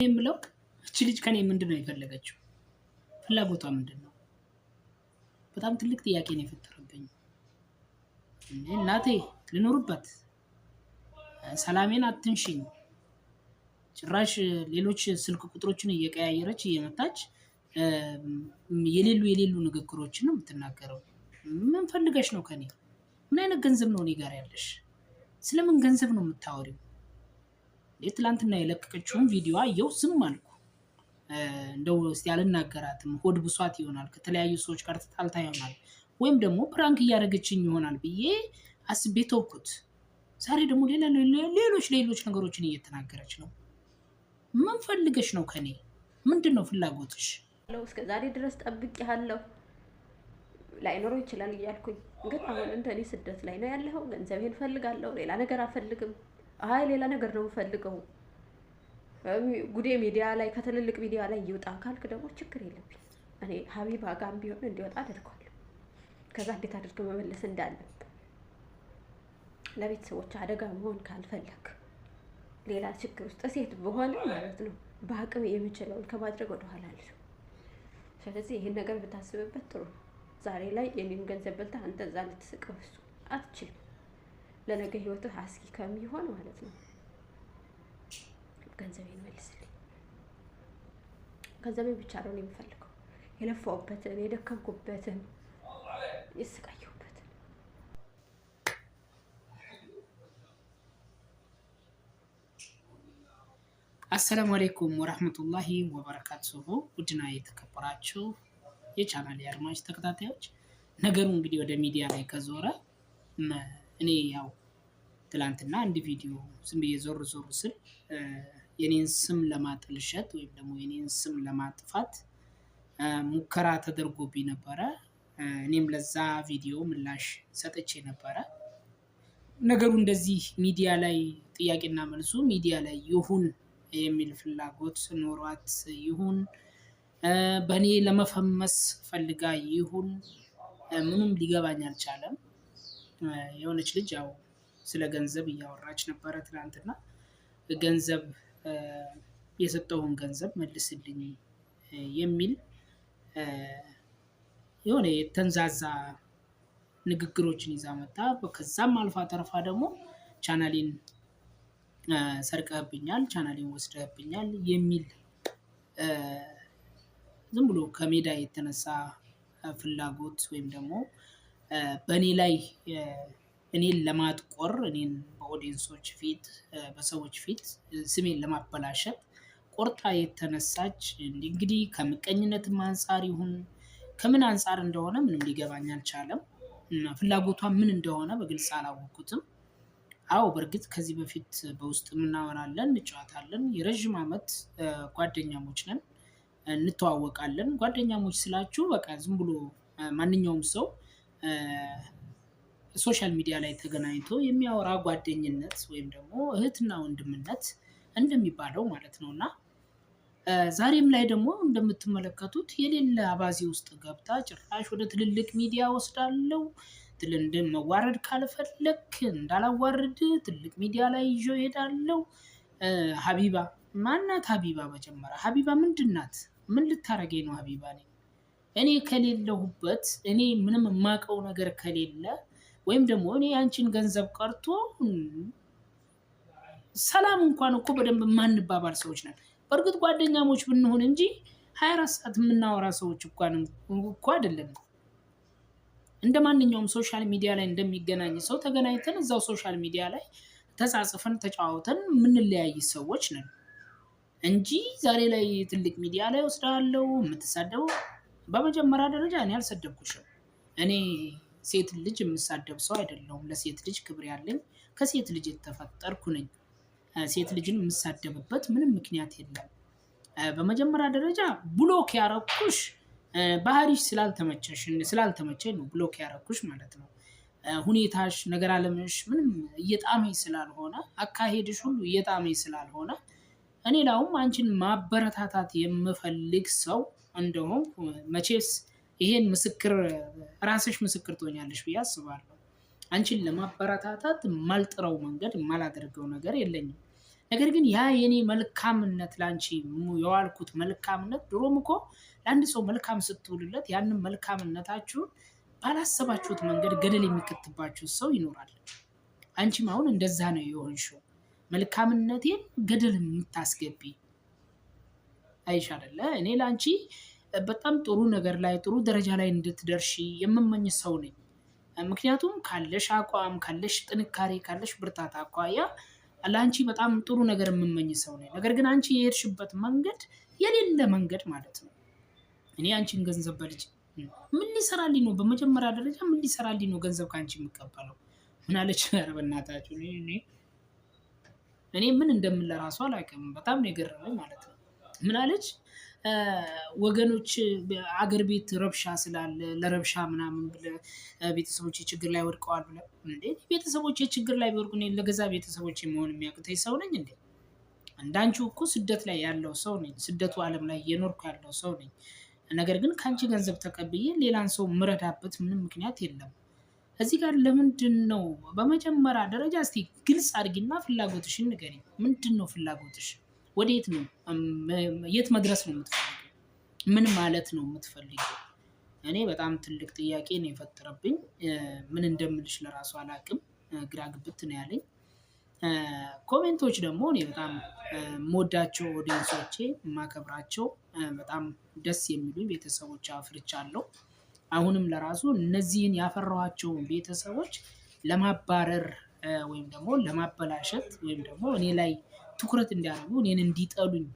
የምለው እቺ ልጅ ከኔ ምንድነው የፈለገችው? ፍላጎቷ ምንድነው? በጣም ትልቅ ጥያቄ ነው የፈጠረብኝ። እናቴ ልኖርበት፣ ሰላሜን አትንሽኝ፣ ጭራሽ ሌሎች ስልክ ቁጥሮችን እየቀያየረች እየመጣች የሌሉ ንግግሮችን ነው የምትናገረው። ምን ፈልገሽ ነው ከኔ? ምን አይነት ገንዘብ ነው እኔ ጋር ያለሽ? ስለምን ገንዘብ ነው የምታወሪው? ትላንትና የለቀቀችውን ቪዲዮ አየሁ፣ ዝም አልኩ። እንደው እስቲ አልናገራትም፣ ሆድ ብሷት ይሆናል፣ ከተለያዩ ሰዎች ጋር ተጣልታ ይሆናል፣ ወይም ደግሞ ፕራንክ እያደረገችኝ ይሆናል ብዬ አስቤ ተውኩት። ዛሬ ደግሞ ሌሎች ነገሮችን እየተናገረች ነው። ምን ፈልገሽ ነው ከኔ? ምንድን ነው ፍላጎትሽ? እስከ ዛሬ ድረስ ጠብቄሃለሁ፣ ላይኖረው ይችላል እያልኩኝ ግን አሁን እንደኔ ስደት ላይ ነው ያለኸው። ገንዘቤን ፈልጋለሁ፣ ሌላ ነገር አፈልግም። አይ ሌላ ነገር ነው የምፈልገው። ጉዴ ሚዲያ ላይ ከትልልቅ ሚዲያ ላይ ይውጣ ካልክ ደግሞ ችግር የለብኝ። እኔ ሀቢባ ጋም ቢሆን እንዲወጣ አደርገዋለሁ። ከዛ እንዴት አድርገው መመለስ እንዳለብን ለቤተሰቦች አደጋ መሆን ካልፈለግ ሌላ ችግር ውስጥ ሴት በሆነ ማለት ነው በአቅም የምችለውን ከማድረግ ወደኋላ አልልም። ስለዚህ ይሄን ነገር ብታስብበት ጥሩ ነው። ዛሬ ላይ የኔን ገንዘብ በልታ አንተ እዛ ልትስቀው እሱ አትችልም። ለነገ ህይወትህ አስጊ ከሚሆን ማለት ነው ገንዘቤን መልስልኝ። ገንዘቤን ብቻ ነው የምፈልገው፣ የለፋውበትን የደከምኩበትን የስቃየሁበትን። አሰላሙ አለይኩም ወራህመቱላሂ ወበረካቱሁ። ውድና የተከበራችሁ የቻናል አድማጭ ተከታታዮች፣ ነገሩ እንግዲህ ወደ ሚዲያ ላይ ከዞረ እኔ ያው ትላንትና አንድ ቪዲዮ ዝም ብዬ ዞር ስል የኔን ስም ለማጥልሸት ወይም ደግሞ የኔን ስም ለማጥፋት ሙከራ ተደርጎብኝ ነበረ። እኔም ለዛ ቪዲዮ ምላሽ ሰጥቼ ነበረ። ነገሩ እንደዚህ ሚዲያ ላይ ጥያቄና መልሱ ሚዲያ ላይ ይሁን የሚል ፍላጎት ኖሯት ይሁን በእኔ ለመፈመስ ፈልጋ ይሁን ምንም ሊገባኝ አልቻለም። የሆነች ልጅ ያው ስለ ገንዘብ እያወራች ነበረ ትናንትና። ገንዘብ የሰጠውን ገንዘብ መልስልኝ የሚል የሆነ የተንዛዛ ንግግሮችን ይዛ መጣ። ከዛም አልፋ ተርፋ ደግሞ ቻናሌን ሰርቀህብኛል፣ ቻናሌን ወስደህብኛል የሚል ዝም ብሎ ከሜዳ የተነሳ ፍላጎት ወይም ደግሞ በእኔ ላይ እኔን ለማጥቆር፣ እኔን በኦዲየንሶች ፊት በሰዎች ፊት ስሜን ለማበላሸት ቆርጣ የተነሳች እንግዲህ ከምቀኝነትም አንፃር ይሁን ከምን አንፃር እንደሆነ ምንም ሊገባኝ አልቻለም። ፍላጎቷ ምን እንደሆነ በግልጽ አላወኩትም። አዎ በእርግጥ ከዚህ በፊት በውስጥ እናወራለን፣ እንጫወታለን። የረዥም ዓመት ጓደኛሞች ነን፣ እንተዋወቃለን። ጓደኛሞች ስላችሁ በቃ ዝም ብሎ ማንኛውም ሰው ሶሻል ሚዲያ ላይ ተገናኝቶ የሚያወራ ጓደኝነት ወይም ደግሞ እህትና ወንድምነት እንደሚባለው ማለት ነው። እና ዛሬም ላይ ደግሞ እንደምትመለከቱት የሌለ አባዜ ውስጥ ገብታ ጭራሽ ወደ ትልልቅ ሚዲያ ወስዳለው፣ ትልልቅ መዋረድ ካልፈለክ እንዳላዋርድ ትልቅ ሚዲያ ላይ ይዞ ሄዳለው። ሀቢባ ማናት? ሀቢባ መጀመሪያ ሀቢባ ምንድናት? ምን ልታረገኝ ነው ሀቢባ? እኔ ከሌለሁበት እኔ ምንም የማውቀው ነገር ከሌለ ወይም ደግሞ እኔ ያንቺን ገንዘብ ቀርቶ ሰላም እንኳን እኮ በደንብ ማንባባል ሰዎች ነን። በእርግጥ ጓደኛሞች ብንሆን እንጂ 24 ሰዓት የምናወራ ሰዎች እኮ አይደለም። እንደ ማንኛውም ሶሻል ሚዲያ ላይ እንደሚገናኝ ሰው ተገናኝተን እዛው ሶሻል ሚዲያ ላይ ተጻጽፈን ተጫዋውተን የምንለያይ ሰዎች ነን እንጂ ዛሬ ላይ ትልቅ ሚዲያ ላይ ወስዳለው የምትሳደበው። በመጀመሪያ ደረጃ እኔ አልሰደብኩሽም። እኔ ሴት ልጅ የምሳደብ ሰው አይደለሁም። ለሴት ልጅ ክብር ያለኝ ከሴት ልጅ የተፈጠርኩ ነኝ። ሴት ልጅን የምሳደብበት ምንም ምክንያት የለም። በመጀመሪያ ደረጃ ብሎክ ያረኩሽ ባህሪሽ ስላልተመቸኝ ነው ብሎክ ያረኩሽ ማለት ነው። ሁኔታሽ፣ ነገር አለምሽ ምንም እየጣመኝ ስላልሆነ፣ አካሄድሽ ሁሉ እየጣመኝ ስላልሆነ እኔ ላውም አንቺን ማበረታታት የምፈልግ ሰው እንደሆን መቼስ ይሄን ምስክር ራስሽ ምስክር ትሆኛለሽ ብዬ አስባለሁ። አንቺን ለማበረታታት የማልጥረው መንገድ የማላደርገው ነገር የለኝም። ነገር ግን ያ የኔ መልካምነት ላንቺ የዋልኩት መልካምነት ድሮም እኮ ለአንድ ሰው መልካም ስትውልለት ያንን መልካምነታችሁን ባላሰባችሁት መንገድ ገደል የሚከትባችሁ ሰው ይኖራል። አንቺም አሁን እንደዛ ነው የሆንሽው። መልካምነቴን ገደል የምታስገቢ አይሽ አይደለ? እኔ ላንቺ በጣም ጥሩ ነገር ላይ ጥሩ ደረጃ ላይ እንድትደርሺ የምመኝ ሰው ነኝ። ምክንያቱም ካለሽ አቋም፣ ካለሽ ጥንካሬ፣ ካለሽ ብርታት አኳያ ለአንቺ በጣም ጥሩ ነገር የምመኝ ሰው ነኝ። ነገር ግን አንቺ የሄድሽበት መንገድ የሌለ መንገድ ማለት ነው። እኔ አንቺን ገንዘብ በልጅ ምን ሊሰራልኝ ነው? በመጀመሪያ ደረጃ ምን ሊሰራልኝ ነው ገንዘብ ከአንቺ የምቀበለው? ምን አለች? ኧረ በእናታችሁ እኔ ምን እንደምን ለራሱ አላውቅም። በጣም ነው የገረመኝ ማለት ነው። ምን አለች? ወገኖች አገር ቤት ረብሻ ስላለ ለረብሻ ምናምን ብለህ ቤተሰቦች ችግር ላይ ወድቀዋል ብለህ እንዴ? ቤተሰቦች ችግር ላይ ቢወድቁ እኔ ለገዛ ቤተሰቦች መሆን የሚያቅተኝ ሰው ነኝ እንዴ? እንዳንቺው እኮ ስደት ላይ ያለው ሰው ነኝ። ስደቱ ዓለም ላይ እየኖርኩ ያለው ሰው ነኝ። ነገር ግን ከአንቺ ገንዘብ ተቀብዬ ሌላን ሰው ምረዳበት ምንም ምክንያት የለም። እዚህ ጋር ለምንድን ነው? በመጀመሪያ ደረጃ እስቲ ግልጽ አድርጊና ፍላጎትሽን ንገሪኝ። ምንድን ነው ፍላጎትሽ? ወዴት ነው? የት መድረስ ነው የምትፈልጊው? ምን ማለት ነው የምትፈልጊው? እኔ በጣም ትልቅ ጥያቄ ነው የፈጠረብኝ። ምን እንደምልሽ ለራሱ አላውቅም። ግራ ግብት ነው ያለኝ። ኮሜንቶች ደግሞ እኔ በጣም የምወዳቸው ኦዲየንሶቼ፣ የማከብራቸው በጣም ደስ የሚሉኝ ቤተሰቦች አፍርቻለሁ። አሁንም ለራሱ እነዚህን ያፈራኋቸውን ቤተሰቦች ለማባረር ወይም ደግሞ ለማበላሸት ወይም ደግሞ እኔ ላይ ትኩረት እንዲያደርጉ እኔን እንዲጠሉኝ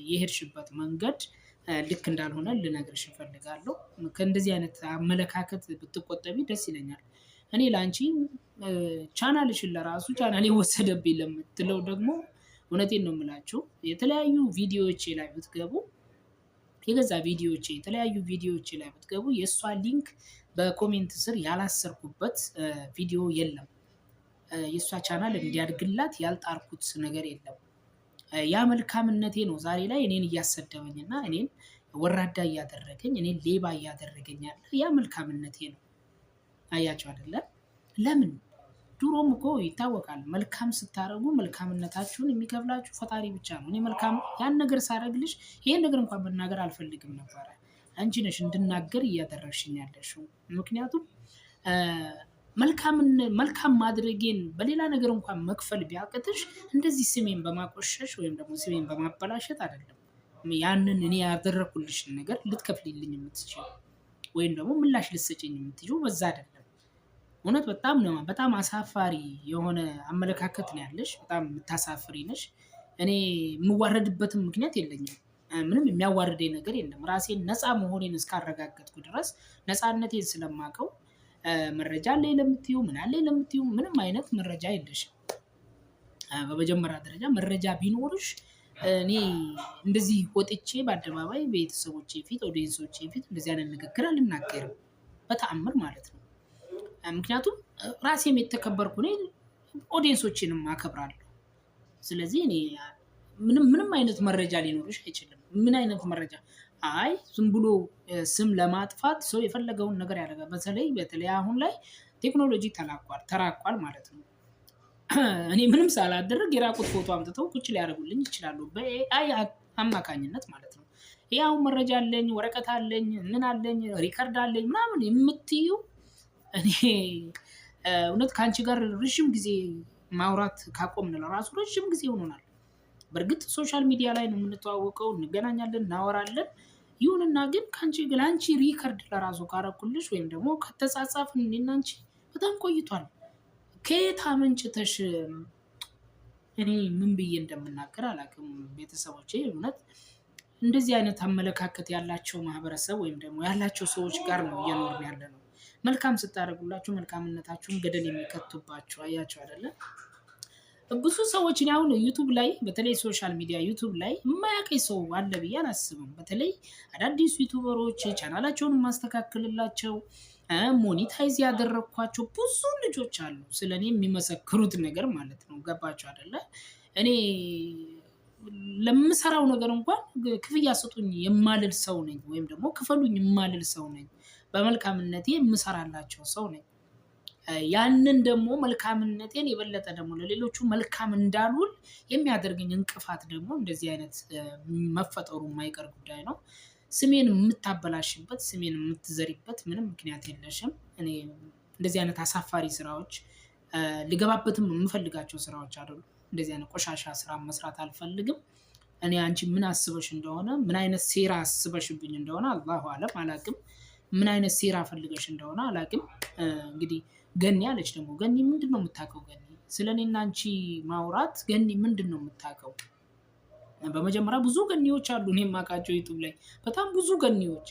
የሄድሽበት መንገድ ልክ እንዳልሆነ ልነግርሽ እፈልጋለሁ። ከእንደዚህ አይነት አመለካከት ብትቆጠቢ ደስ ይለኛል። እኔ ለአንቺ ቻናልሽን ለራሱ ቻናሌ ወሰደብኝ ለምትለው ደግሞ እውነቴን ነው የምላችሁ። የተለያዩ ቪዲዮዎቼ ላይ ብትገቡ የገዛ ቪዲዮዎቼ የተለያዩ ቪዲዮዎቼ ላይ ብትገቡ የእሷ ሊንክ በኮሜንት ስር ያላሰርኩበት ቪዲዮ የለም። የእሷ ቻናል እንዲያድግላት ያልጣርኩት ነገር የለም። ያ መልካምነቴ ነው ዛሬ ላይ እኔን እያሰደበኝ እና እኔን ወራዳ እያደረገኝ እኔን ሌባ እያደረገኝ ያለ ያ መልካምነቴ ነው። አያቸው አይደለ? ለምን ድሮም እኮ ይታወቃል። መልካም ስታረጉ መልካምነታችሁን የሚከፍላችሁ ፈጣሪ ብቻ ነው። እኔ መልካም ያን ነገር ሳረግልሽ ይሄን ነገር እንኳን መናገር አልፈልግም ነበረ። አንቺ ነሽ እንድናገር እያደረግሽኝ ያለሽው። ምክንያቱም መልካም ማድረጌን በሌላ ነገር እንኳን መክፈል ቢያቅትሽ እንደዚህ ስሜን በማቆሸሽ ወይም ደግሞ ስሜን በማበላሸት አይደለም ያንን እኔ ያደረኩልሽን ነገር ልትከፍልልኝ የምትችይው ወይም ደግሞ ምላሽ ልትሰጪኝ የምትችይው በዛ አይደለም። እውነት በጣም አሳፋሪ የሆነ አመለካከት ነው ያለሽ። በጣም የምታሳፍሪ ነሽ። እኔ የምዋረድበትም ምክንያት የለኝም። ምንም የሚያዋርደኝ ነገር የለም። ራሴን ነፃ መሆኔን እስካረጋገጥኩ ድረስ ነፃነቴን ስለማውቀው መረጃ አለኝ ለምትዩ ምን አለኝ ለምትዩ ምንም አይነት መረጃ የለሽም። በመጀመሪያ ደረጃ መረጃ ቢኖርሽ እኔ እንደዚህ ወጥቼ በአደባባይ ቤተሰቦቼ ፊት ኦዲየንሶቼ ፊት እንደዚህ አይነት ንግግር አልናገርም በተአምር ማለት ነው። ምክንያቱም ራሴም የተከበርኩ እኔ ኦዲየንሶቼንም አከብራለሁ። ስለዚህ እኔ ምንም አይነት መረጃ ሊኖርሽ አይችልም። ምን አይነት መረጃ? አይ ዝም ብሎ ስም ለማጥፋት ሰው የፈለገውን ነገር ያደርጋል። በተለይ አሁን ላይ ቴክኖሎጂ ተራቋል ማለት ነው። እኔ ምንም ሳላደርግ የራቁት ፎቶ አምጥተው ቁጭ ሊያደርጉልኝ ይችላሉ፣ በኤአይ አማካኝነት ማለት ነው። ይሄ አሁን መረጃ አለኝ፣ ወረቀት አለኝ፣ ምን አለኝ፣ ሪከርድ አለኝ ምናምን የምትዩ እኔ እውነት ከአንቺ ጋር ረዥም ጊዜ ማውራት ካቆምን ለራሱ ረዥም ጊዜ ሆኖናል። በእርግጥ ሶሻል ሚዲያ ላይ ነው የምንተዋወቀው፣ እንገናኛለን፣ እናወራለን። ይሁንና ግን ለአንቺ ሪከርድ ለራሱ ካረኩልሽ ወይም ደግሞ ከተጻጻፍን እኔና አንቺ በጣም ቆይቷል። ከየት አመንጭተሽ እኔ ምን ብዬ እንደምናገር አላውቅም። ቤተሰቦቼ እውነት እንደዚህ አይነት አመለካከት ያላቸው ማህበረሰብ ወይም ደግሞ ያላቸው ሰዎች ጋር ነው እየኖርን ያለ ነው። መልካም ስታደርጉላችሁ መልካምነታችሁን ገደል የሚከቱባችሁ አያቸው አይደለ? ብዙ ሰዎች እኔ አሁን ዩቱብ ላይ በተለይ ሶሻል ሚዲያ ዩቱብ ላይ የማያውቀኝ ሰው አለ ብዬ አላስብም። በተለይ አዳዲስ ዩቱበሮች ቻናላቸውን ማስተካከልላቸው ሞኒታይዝ ያደረኳቸው ብዙ ልጆች አሉ፣ ስለኔ የሚመሰክሩት ነገር ማለት ነው። ገባቸው አይደለ? እኔ ለምሰራው ነገር እንኳን ክፍያ ስጡኝ የማልል ሰው ነኝ፣ ወይም ደግሞ ክፈሉኝ የማልል ሰው ነኝ። በመልካምነቴ የምሰራላቸው ሰው ነኝ። ያንን ደግሞ መልካምነቴን የበለጠ ደግሞ ለሌሎቹ መልካም እንዳልውል የሚያደርገኝ እንቅፋት ደግሞ እንደዚህ አይነት መፈጠሩ የማይቀር ጉዳይ ነው። ስሜን የምታበላሽበት ስሜን የምትዘሪበት ምንም ምክንያት የለሽም። እኔ እንደዚህ አይነት አሳፋሪ ስራዎች ልገባበትም የምፈልጋቸው ስራዎች አይደሉም። እንደዚህ አይነት ቆሻሻ ስራ መስራት አልፈልግም። እኔ አንቺ ምን አስበሽ እንደሆነ ምን አይነት ሴራ አስበሽብኝ እንደሆነ አላሁ አለም አላቅም። ምን አይነት ሴራ ፈልገሽ እንደሆነ አላቅም። እንግዲህ ገኒ አለች ደግሞ ገኒ ምንድን ነው የምታውቀው? ገኒ ስለኔና አንቺ ማውራት ገኒ ምንድን ነው የምታውቀው? በመጀመሪያ ብዙ ገኒዎች አሉ እኔ የማውቃቸው ዩቱብ ላይ በጣም ብዙ ገኒዎች።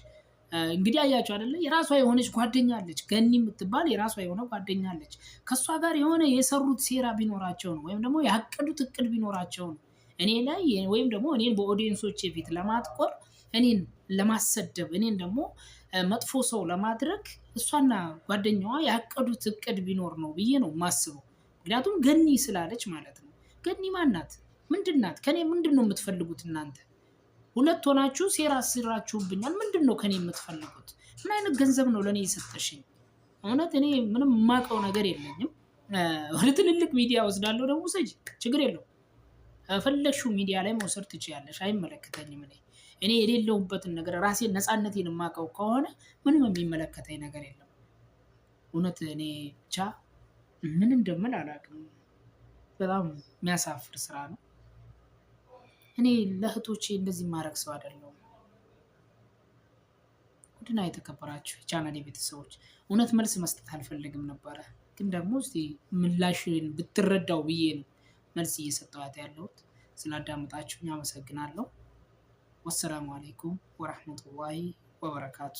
እንግዲህ አያቸው አይደለ? የራሷ የሆነች ጓደኛ አለች ገኒ የምትባል የራሷ የሆነ ጓደኛ አለች። ከሷ ጋር የሆነ የሰሩት ሴራ ቢኖራቸው ነው ወይም ደግሞ ያቀዱት እቅድ ቢኖራቸው ነው እኔ ላይ ወይም ደግሞ እኔን በኦዲየንሶቼ ፊት ለማጥቆር እኔን ለማሰደብ እኔን ደግሞ መጥፎ ሰው ለማድረግ እሷና ጓደኛዋ ያቀዱት እቅድ ቢኖር ነው ብዬ ነው የማስበው። ምክንያቱም ገኒ ስላለች ማለት ነው። ገኒ ማናት? ምንድናት? ከኔ ምንድን ነው የምትፈልጉት እናንተ? ሁለት ሆናችሁ ሴራ አስራችሁብኛል። ምንድን ነው ከኔ የምትፈልጉት? ምን አይነት ገንዘብ ነው ለእኔ የሰጠሽኝ? እውነት እኔ ምንም የማውቀው ነገር የለኝም። ወደ ትልልቅ ሚዲያ ወስዳለሁ ደግሞ ውሰጂ፣ ችግር የለው። ፈለግሽው ሚዲያ ላይ መውሰድ ትችያለሽ፣ አይመለከተኝም። እኔ የሌለሁበትን ነገር ራሴን ነፃነቴን የማውቀው ከሆነ ምንም የሚመለከተኝ ነገር የለም። እውነት እኔ ብቻ ምን እንደምል አላውቅም። በጣም የሚያሳፍር ስራ ነው። እኔ ለእህቶቼ እንደዚህ ማድረግ ሰው አይደለሁም። ውድና የተከበራችሁ የቻናሌ ቤተሰቦች እውነት መልስ መስጠት አልፈልግም ነበረ፣ ግን ደግሞ እስቲ ምላሽን ብትረዳው ብዬ ነው መልስ እየሰጠኋት ያለሁት። ስላዳመጣችሁኝ አመሰግናለሁ። ወሰላሙ አለይኩም ወራህመቱላሂ ወበረካቱ።